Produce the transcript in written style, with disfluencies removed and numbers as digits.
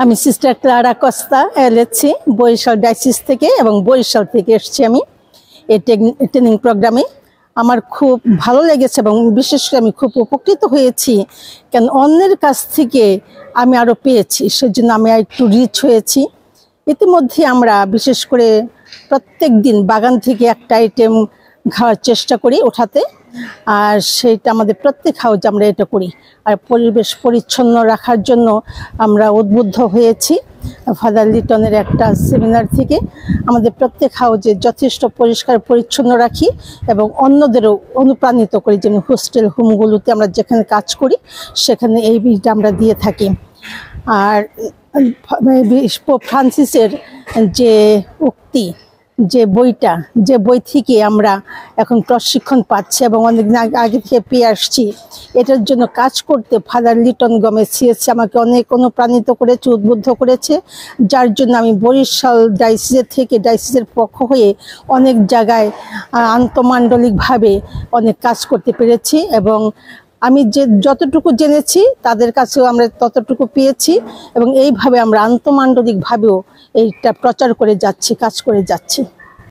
আমি sister Clara Costa LSC Barishal diocese থেকে এবং বরিশাল থেকে এসেছি। আমি এই ট্রেনিং প্রোগ্রামে আমার খুব ভালো লেগেছে এবং বিশেষ করে আমি খুব উপকৃত হয়েছি, কারণ অন্যের কাছ থেকে আমি আরও পেয়েছি, সেজন্য আমি একটু রিচ হয়েছি। ইতিমধ্যে আমরা বিশেষ করে প্রত্যেক দিন বাগান থেকে একটা আইটেম খাওয়ার চেষ্টা করি ওঠাতে, আর সেটা আমাদের প্রত্যেক হাউজে আমরা এটা করি। আর পরিবেশ পরিচ্ছন্ন রাখার জন্য আমরা উদ্বুদ্ধ হয়েছি ফাদার লিটনের একটা সেমিনার থেকে। আমাদের প্রত্যেক হাউজে যথেষ্ট পরিষ্কার পরিচ্ছন্ন রাখি এবং অন্যদেরও অনুপ্রাণিত করি, যেমন হোস্টেল হোমগুলোতে আমরা যেখানে কাজ করি সেখানে এই বিষয়টা আমরা দিয়ে থাকি। আর পোপ ফ্রান্সিসের যে উক্তি, যে বই থেকে আমরা এখন প্রশিক্ষণ পাচ্ছি এবং অনেক আগে থেকে পেয়ে আসছি, এটার জন্য কাজ করতে ফাদার লিটন গমেজ সিএসসি আমাকে অনেক অনুপ্রাণিত করেছে, উদ্বুদ্ধ করেছে, যার জন্য আমি বরিশাল ডায়াসিসের পক্ষ হয়ে অনেক জায়গায় আন্তঃমাণ্ডলিকভাবে অনেক কাজ করতে পেরেছি এবং আমি যতটুকু জেনেছি তাদের কাছেও আমরা ততটুকু পেয়েছি এবং এইভাবে আমরা আন্তঃমাণ্ডলিকভাবেও এইটা প্রচার করে যাচ্ছি, কাজ করে যাচ্ছি।